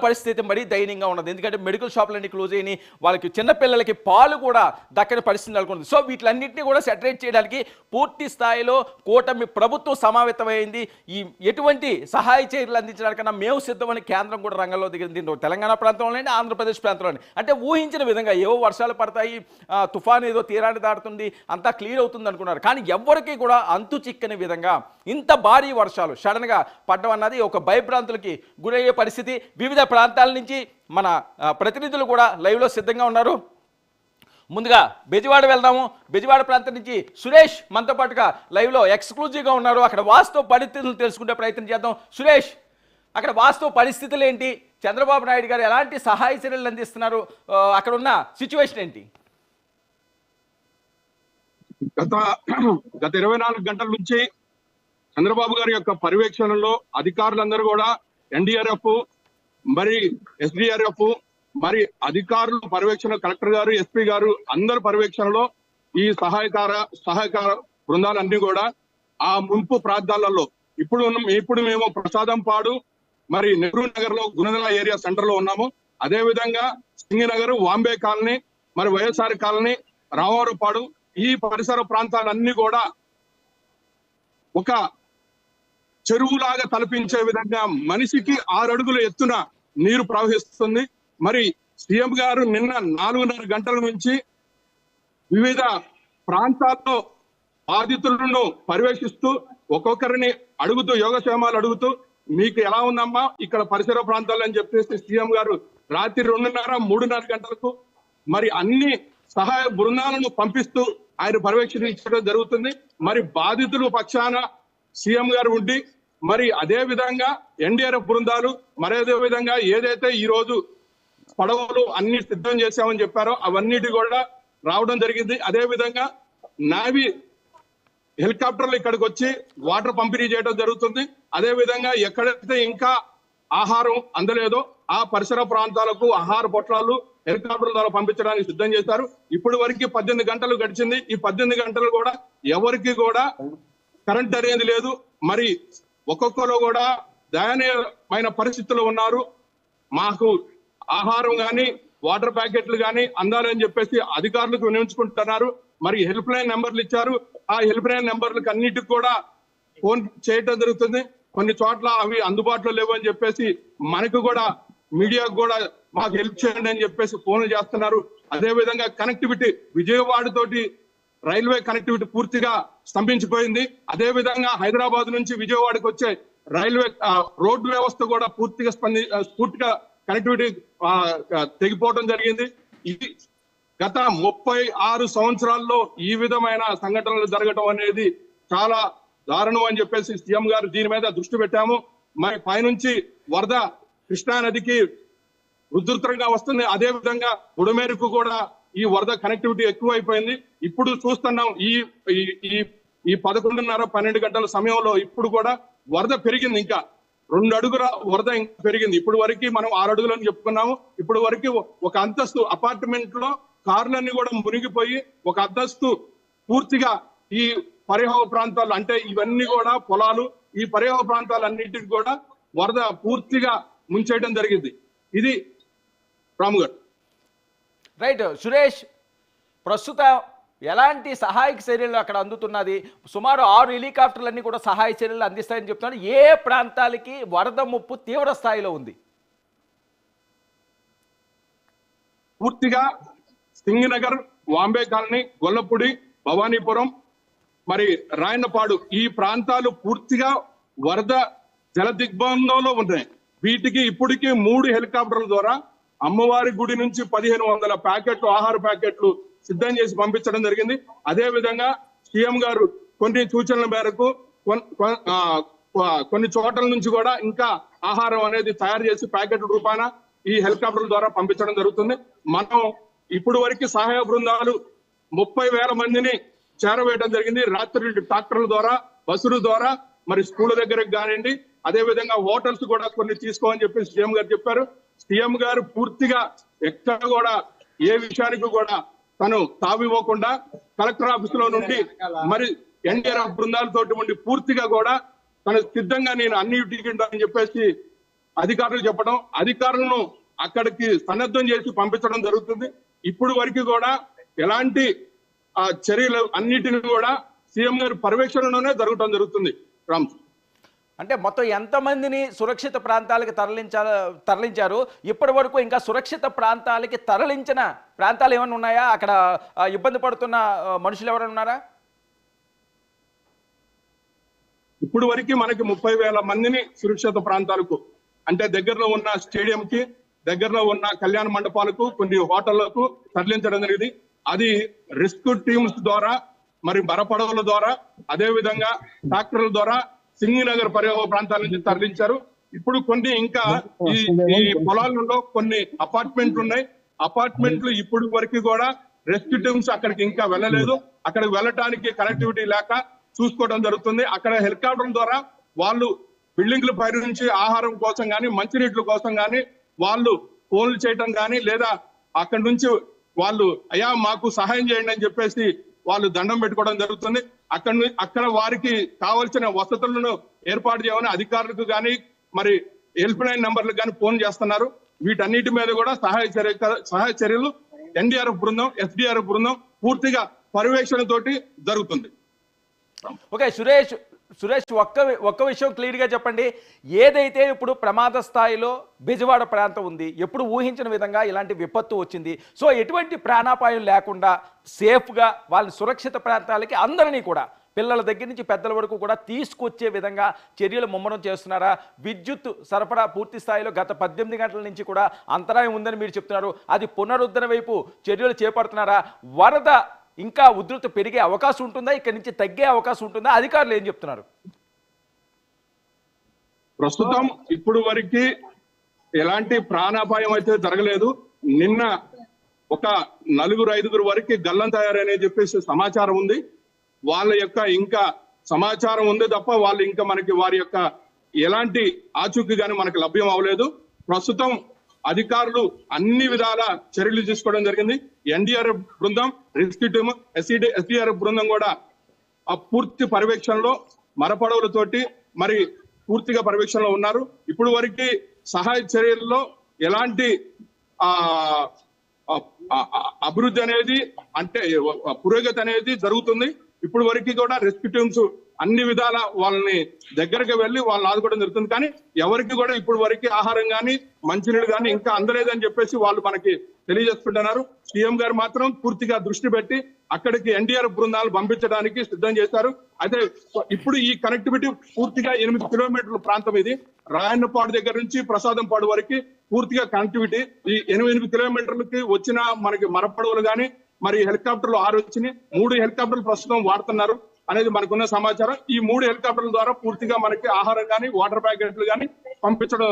పరిస్థితి మరీ దయనీయంగా ఉన్నది. ఎందుకంటే మెడికల్ షాపులన్నీ క్లోజ్ అయినాయి, వాళ్ళకి చిన్నపిల్లలకి పాలు కూడా దక్కని పరిస్థితి నెలకొంది. సో వీటిలన్నింటినీ కూడా సెటరేట్ చేయడానికి పూర్తి స్థాయిలో కూటమి ప్రభుత్వం సమావేశమైంది. ఈ ఎటువంటి సహాయ చర్యలు అందించడానికన్నా మేము సిద్ధమని కేంద్రం కూడా రంగంలో దిగింది. తెలంగాణ ప్రాంతంలోనే, ఆంధ్రప్రదేశ్ ప్రాంతంలోనే. అంటే ఊహించిన విధంగా ఏవో వర్షాలు పడతాయి, తుఫాను ఏదో తీరాన్ని దాటుతుంది, అంతా క్లియర్ అవుతుంది అనుకున్నారు. కానీ ఎవ్వరికీ కూడా అంతు చిక్కని విధంగా ఇంత భారీ వర్షాలు సడన్గా పడడం అన్నది ఒక భయభ్రాంతులకి గురయ్యే పరిస్థితి. వివిధ ప్రాంతాల నుంచి మన ప్రతినిధులు కూడా లైవ్లో సిద్ధంగా ఉన్నారు. ముందుగా బెజవాడ వెళ్దాము. బెజవాడ ప్రాంతం నుంచి సురేష్ మనతో పాటుగా లైవ్లో ఎక్స్క్లూజివ్గా ఉన్నారు. అక్కడ వాస్తవ పరిస్థితులు తెలుసుకునే ప్రయత్నం చేద్దాం. సురేష్, అక్కడ వాస్తవ పరిస్థితులు ఏంటి? చంద్రబాబు నాయుడు గారు ఎలాంటి సహాయ చర్యలు అందిస్తున్నారు? అక్కడ ఉన్న సిచ్యువేషన్ ఏంటి? గత 24 గంటల నుంచి చంద్రబాబు గారి యొక్క పర్యవేక్షణలో అధికారులందరూ కూడా ఎన్డీఆర్ఎఫ్, మరి ఎస్డీఆర్ఎఫ్, మరి అధికారులు పర్యవేక్షణ, కలెక్టర్ గారు, ఎస్పీ గారు అందరు పర్యవేక్షణలో ఈ సహాయకార బృందాలన్నీ కూడా ఆ ముంపు ప్రాంతాలలో ఇప్పుడు మేము ప్రసాదంపాడు, మరి నెహ్రూ నగర్ లో గుణదల ఏరియా సెంటర్ లో ఉన్నాము. అదే విధంగా సింగినగర్, వాంబే కాలనీ, మరి వైఎస్ఆర్ కాలనీ, రామారావుపాడు, ఈ పరిసర ప్రాంతాలన్నీ కూడా ఒక చెరువులాగా తలపించే విధంగా మనిషికి 6 అడుగుల ఎత్తున నీరు ప్రవహిస్తుంది. మరి సీఎం గారు నిన్న 4:30 గంటల నుంచి వివిధ ప్రాంతాల్లో బాధితులను పర్యవేక్షిస్తూ ఒక్కొక్కరిని అడుగుతూ, యోగక్షేమాలు అడుగుతూ, మీకు ఎలా ఉందమ్మా ఇక్కడ పరిసర ప్రాంతాలు అని చెప్పేసి సీఎం గారు రాత్రి 2:30, 3:30 గంటలకు మరి అన్ని సహాయ బృందాలను పంపిస్తూ ఆయన పర్యవేక్షించడం జరుగుతుంది. మరి బాధితులు పక్షాన సీఎం గారు ఉండి, మరి అదే విధంగా ఎన్డీఆర్ఎఫ్ బృందాలు, మరి అదే విధంగా ఏదైతే ఈ రోజు పడవలు అన్ని సిద్ధం చేశామని చెప్పారో అవన్నిటి కూడా రావడం జరిగింది. అదే విధంగా నావీ హెలికాప్టర్లు ఇక్కడికి వచ్చి వాటర్ పంపిణీ చేయడం జరుగుతుంది. అదే విధంగా ఎక్కడైతే ఇంకా ఆహారం అందలేదో ఆ పరిసర ప్రాంతాలకు ఆహార పొట్లాలు హెలికాప్టర్ ద్వారా పంపించడానికి సిద్ధం చేశారు. ఇప్పటి వరకు 18 గంటలు గడిచింది. ఈ 18 గంటలు కూడా ఎవరికి కూడా కరెంట్ అనేది లేదు. మరి ఒక్కొక్కరు కూడా దయనీయమైన పరిస్థితుల్లో ఉన్నారు. మాకు ఆహారం కానీ వాటర్ ప్యాకెట్లు కానీ అందాలని చెప్పేసి అధికారులకు వినియోగించుకుంటున్నారు. మరి హెల్ప్ లైన్ నెంబర్లు ఇచ్చారు. ఆ హెల్ప్ లైన్ నెంబర్లకు అన్నిటికి కూడా ఫోన్ చేయడం జరుగుతుంది. కొన్ని చోట్ల అవి అందుబాటులో లేవు అని చెప్పేసి మనకు కూడా మీడియాకు కూడా మాకు హెల్ప్ చేయండి అని చెప్పేసి ఫోన్లు చేస్తున్నారు. అదే విధంగా కనెక్టివిటీ విజయవాడ తోటి రైల్వే కనెక్టివిటీ పూర్తిగా స్తంభించిపోయింది. అదే విధంగా హైదరాబాద్ నుంచి విజయవాడకి వచ్చే రైల్వే రోడ్డు వ్యవస్థ కూడా పూర్తిగా కనెక్టివిటీ తెగిపోవడం జరిగింది. ఇది గత 36 సంవత్సరాల్లో ఈ విధమైన సంఘటనలు జరగడం అనేది చాలా దారుణం అని చెప్పేసి సీఎం గారు దీని మీద దృష్టి పెట్టాము. మరి పైనుంచి వరద కృష్ణా నదికి ఉధృతంగా వస్తుంది. అదే విధంగా బుడమేరుకు కూడా ఈ వరద కనెక్టివిటీ ఎక్కువైపోయింది. ఇప్పుడు చూస్తున్నాం ఈ 11:30, 12 గంటల సమయంలో ఇప్పుడు కూడా వరద పెరిగింది. ఇంకా 2 అడుగుల వరద ఇంకా పెరిగింది. ఇప్పుడు వరకు మనం 6 అడుగులని చెప్పుకున్నాము. ఇప్పుడు వరకు ఒక అంతస్తు అపార్ట్మెంట్ లో కార్లన్నీ కూడా మునిగిపోయి ఒక అంతస్తు పూర్తిగా ఈ పరిహవ ప్రాంతాలు, అంటే ఇవన్నీ కూడా పొలాలు, ఈ పరిహవ ప్రాంతాలన్నింటికి కూడా వరద పూర్తిగా ముంచేయడం జరిగింది. ఇది రాము గారు. రైట్ సురేష్, ప్రస్తుతం ఎలాంటి సహాయక చర్యలు అక్కడ అందుతున్నది? సుమారు 6 హెలికాప్టర్లన్నీ కూడా సహాయ చర్యలు అందిస్తాయని చెప్తున్నారు. ఏ ప్రాంతాలకి వరద ముప్పు తీవ్ర స్థాయిలో ఉంది? పూర్తిగా సింగినగర్, వాంబే కాలనీ, గొల్లపూడి, భవానీపురం, మరి రాయన్నపాడు ఈ ప్రాంతాలు పూర్తిగా వరద జల దిగ్బంధంలో ఉన్నాయి. వీటికి ఇప్పటికీ 3 హెలికాప్టర్ల ద్వారా అమ్మవారి గుడి నుంచి 1500 ప్యాకెట్లు, ఆహార ప్యాకెట్లు సిద్ధం చేసి పంపించడం జరిగింది. అదే విధంగా సీఎం గారు కొన్ని సూచనల మేరకు కొన్ని చోట్ల నుంచి కూడా ఇంకా ఆహారం అనేది తయారు చేసి ప్యాకెట్ల రూపాన ఈ హెలికాప్టర్ల ద్వారా పంపించడం జరుగుతుంది. మనం ఇప్పుడు వరకు సహాయ బృందాలు 30,000 మందిని చేరవేయడం జరిగింది. రాత్రి ట్రాక్టర్ల ద్వారా, బస్సుల ద్వారా, మరి స్కూల్ దగ్గరకు కానివ్వండి, అదే విధంగా హోటల్స్ కూడా కొన్ని తీసుకోమని చెప్పి సీఎం గారు చెప్పారు. సీఎం గారు పూర్తిగా ఎక్కడ కూడా ఏ విషయానికి కూడా తను తావివ్వకుండా కలెక్టర్ ఆఫీస్ లో నుండి మరి ఎన్డీఆర్ఎఫ్ బృందాలతోటి ఉండి పూర్తిగా కూడా తను సిద్ధంగా నేను అన్ని టికెట్ అని చెప్పేసి అధికారులు చెప్పడం, అధికారులను అక్కడికి సన్నద్ధం చేసి పంపించడం జరుగుతుంది. ఇప్పుడు వరకు కూడా ఎలాంటి చర్యలు అన్నిటిని కూడా సీఎం గారి పర్యవేక్షణలోనే జరగడం జరుగుతుంది. రామ్, అంటే మొత్తం ఎంతమందిని సురక్షిత ప్రాంతాలకి తరలించారు? ఇప్పటి వరకు ఇంకా సురక్షిత ప్రాంతాలకి తరలించిన ప్రాంతాలు ఏమైనా ఉన్నాయా? అక్కడ ఇబ్బంది పడుతున్న మనుషులు ఎవరైనా ఉన్నారా? ఇప్పుడు వరకు మనకి 30,000 మందిని సురక్షిత ప్రాంతాలకు, అంటే దగ్గరలో ఉన్న స్టేడియంకి, దగ్గరలో ఉన్న కళ్యాణ మండపాలకు, కొన్ని హోటళ్లకు తరలించడం జరిగింది. అది రెస్క్యూ టీమ్స్ ద్వారా, మరి మరపడవల ద్వారా, అదే విధంగా ట్రాక్టర్ల ద్వారా సింగినగర్ పరివాహ ప్రాంతాల నుంచి తరలించారు. ఇప్పుడు కొన్ని ఇంకా ఈ పొలాలలో కొన్ని అపార్ట్మెంట్లు ఉన్నాయి. అపార్ట్మెంట్లు ఇప్పుడు వరకు కూడా రెస్క్యూ టీమ్స్ అక్కడికి ఇంకా వెళ్ళలేదు. అక్కడికి వెళ్ళటానికి కనెక్టివిటీ లేక చూసుకోవడం జరుగుతుంది. అక్కడ హెలికాప్టర్ ద్వారా వాళ్ళు బిల్డింగ్ల పై నుంచి ఆహారం కోసం కానీ, మంచినీటి కోసం కానీ వాళ్ళు ఫోన్లు చేయటం కానీ, లేదా అక్కడి నుంచి వాళ్ళు అయ్యా మాకు సహాయం చేయండి అని చెప్పేసి వాళ్ళు దండం పెట్టుకోవడం జరుగుతుంది. అక్కడ వారికి కావలసిన వసతులను ఏర్పాటు చేయమని అధికారులకు కానీ, మరి హెల్ప్ లైన్ నంబర్లకు కానీ ఫోన్ చేస్తున్నారు. వీటన్నిటి మీద కూడా సహాయ చర్యలు ఎన్డీఆర్ఎఫ్ బృందం, ఎస్డీఆర్ఎఫ్ బృందం పూర్తిగా పర్యవేక్షణతోటి జరుగుతుంది. ఓకే సురేష్, ఒక్క విషయం క్లియర్గా చెప్పండి. ఏదైతే ఇప్పుడు ప్రమాద స్థాయిలో బెజవాడ ప్రాంతం ఉంది, ఎప్పుడు ఊహించిన విధంగా ఇలాంటి విపత్తు వచ్చింది. సో ఎటువంటి ప్రాణాపాయం లేకుండా సేఫ్గా వాళ్ళని సురక్షిత ప్రాంతాలకి అందరినీ కూడా, పిల్లల దగ్గర నుంచి పెద్దల వరకు కూడా తీసుకొచ్చే విధంగా చర్యలు ముమ్మరం చేస్తున్నారా? విద్యుత్ సరఫరా పూర్తి స్థాయిలో గత 18 గంటల నుంచి కూడా అంతరాయం ఉందని మీరు చెప్తున్నారు. అది పునరుద్ధరణ వైపు చర్యలు చేపడుతున్నారా? వరద ఇంకా ఉధృతి పెరిగే అవకాశం ఉంటుందా? ఇక్కడి నుంచి తగ్గే అవకాశం ఉంటుందా? అధికారులు ఏం చెప్తున్నారు? ప్రస్తుతం ఇప్పుడు వరకు ఎలాంటి ప్రాణాపాయం అయితే జరగలేదు. నిన్న ఒక 4-5 వరకు గల్లం తయారని చెప్పేసి సమాచారం ఉంది. వాళ్ళ యొక్క ఇంకా సమాచారం ఉంది తప్ప వాళ్ళు ఇంకా మనకి వారి యొక్క ఎలాంటి ఆచూకీ కానీ మనకి లభ్యం అవ్వలేదు. ప్రస్తుతం అధికారులు అన్ని విధాల చర్యలు తీసుకోవడం జరిగింది. ఎన్డీఆర్ఎఫ్ బృందం, రెస్క్యూ టీమ్, ఎస్డీఆర్ఎఫ్ బృందం కూడా ఆ పూర్తి పర్యవేక్షణలో మరపడవలతోటి మరి పూర్తిగా పర్యవేక్షణలో ఉన్నారు. ఇప్పుడు వరకు సహాయ చర్యల్లో ఎలాంటి అభివృద్ధి అనేది, అంటే పురోగతి అనేది జరుగుతుంది. ఇప్పుడు వరకు కూడా రెస్క్యూ టీమ్స్ అన్ని విధాల వాళ్ళని దగ్గరకు వెళ్ళి వాళ్ళని ఆదుకోవడం జరుగుతుంది. కానీ ఎవరికి కూడా ఇప్పుడు వరకు ఆహారం కానీ, మంచినీళ్ళు కానీ ఇంకా అందలేదని చెప్పేసి వాళ్ళు మనకి తెలియజేసుకుంటున్నారు. సీఎం గారు మాత్రం పూర్తిగా దృష్టి పెట్టి అక్కడికి ఎన్డీఆర్ఎఫ్ బృందాలు పంపించడానికి సిద్ధం చేశారు. అయితే ఇప్పుడు ఈ కనెక్టివిటీ పూర్తిగా 8 కిలోమీటర్ల ప్రాంతం ఇది. రాయన్నపాడు దగ్గర నుంచి ప్రసాదంపాడు వరకు పూర్తిగా కనెక్టివిటీ. ఈ 8 కిలోమీటర్లకి వచ్చిన మనకి మరపడవలు కానీ, మరి హెలికాప్టర్లు 6 వచ్చినాయి. 3 హెలికాప్టర్లు ప్రస్తుతం వాడుతున్నారు అనేది మనకున్న సమాచారం. ఈ 3 హెలికాప్టర్ల ద్వారా పూర్తిగా మనకి ఆహారం కానీ, వాటర్ ప్యాకెట్లు కానీ పంపించడం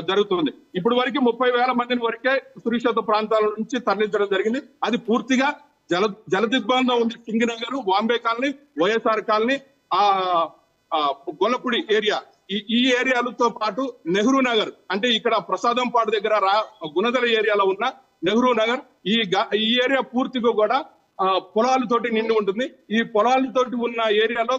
జరుగుతుంది. ఇప్పుడు వరకు 30,000 మందిని వరకే సురక్షిత ప్రాంతాల నుంచి తరలించడం జరిగింది. అది పూర్తిగా జలదిగ్బంధం ఉంది. Singh Nagar, Bombay colony, YSR colony, Gollapudi area, ఈ ఏరియాలతో పాటు నెహ్రూ నగర్, అంటే ఇక్కడ ప్రసాదంపాడు దగ్గర గుణదల ఏరియాలో ఉన్న నెహ్రూ నగర్, ఈ ఏరియా పూర్తిగా కూడా పొలాలతోటి నిండి ఉంటుంది. ఈ పొలాలతోటి ఉన్న ఏరియాలో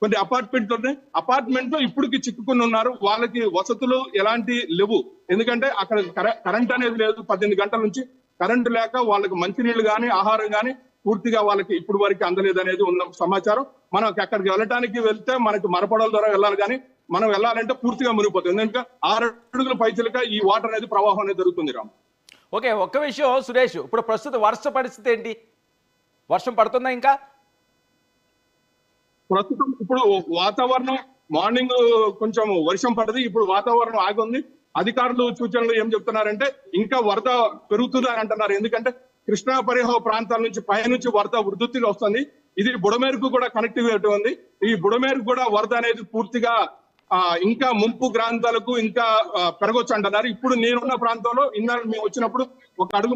కొన్ని అపార్ట్మెంట్లు ఉన్నాయి. అపార్ట్మెంట్ ఇప్పటికి చిక్కుకుని ఉన్నారు. వాళ్ళకి వసతులు ఎలాంటి లేవు. ఎందుకంటే అక్కడ కరెంట్ అనేది లేదు. 18 గంటల నుంచి కరెంటు లేక వాళ్ళకి మంచినీళ్లు కానీ, ఆహారం కానీ పూర్తిగా వాళ్ళకి ఇప్పుడు వరకు అందలేదు అనేది ఉన్న సమాచారం. మనం అక్కడికి వెళ్ళటానికి వెళ్తే మనకి మరపడల ద్వారా వెళ్ళాలి, కానీ మనం వెళ్ళాలంటే పూర్తిగా మునిగిపోతుంది. ఎందుకంటే 6 అడుగుల పైచలుగా ఈ వాటర్ అనేది ప్రవాహం అనేది జరుగుతుంది. రామ్, ఓకే, ఒక్క విషయం సురేష్, ఇప్పుడు ప్రస్తుత వర్ష పరిస్థితి ఏంటి? వర్షం పడుతుందా ఇంకా? ప్రస్తుతం ఇప్పుడు వాతావరణం మార్నింగ్ కొంచెం వర్షం పడది. ఇప్పుడు వాతావరణం ఆగుంది. అధికారులు సూచనలు ఏం చెప్తున్నారంటే ఇంకా వరద పెరుగుతుంది అని అంటున్నారు. ఎందుకంటే కృష్ణా పరివాహ ప్రాంతాల నుంచి పైనుంచి వరద ఉధృతిగా వస్తుంది. ఇది బుడమేరుకు కూడా కనెక్టివిటీ ఉంది. ఈ బుడమేరుకు కూడా వరద అనేది పూర్తిగా ఇంకా ముంపు ప్రాంతాలకు ఇంకా పెరగొచ్చు అంటున్నారు. ఇప్పుడు నేనున్న ప్రాంతంలో ఇన్నాళ్ళు మేము వచ్చినప్పుడు 1 అడుగు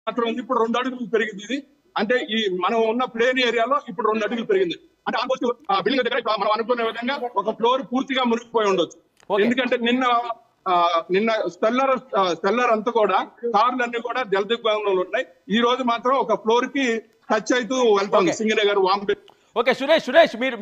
మాత్రం ఉంది. ఇప్పుడు 2 అడుగులు పెరిగింది. ఇది అంటే ఈ మనం ఉన్న ప్లేన్ ఏరియాలో ఇప్పుడు 2 అడుగులు పెరిగింది. అంటే ఆల్మోస్ట్ బిల్డింగ్ దగ్గర మనం అనుకునే విధంగా ఒక ఫ్లోర్ పూర్తిగా మునిగిపోయి ఉండొచ్చు. ఎందుకంటే నిన్న స్టెల్లర్ అంతా కూడా కార్లు అన్ని కూడా జలదిగ్బంధంలో ఉన్నాయి. ఈ రోజు మాత్రం ఒక ఫ్లోర్ కి టచ్ అవుతూ వెళ్తాం సింగనగర్, వాంబే. ఓకే సురేష్, మీరు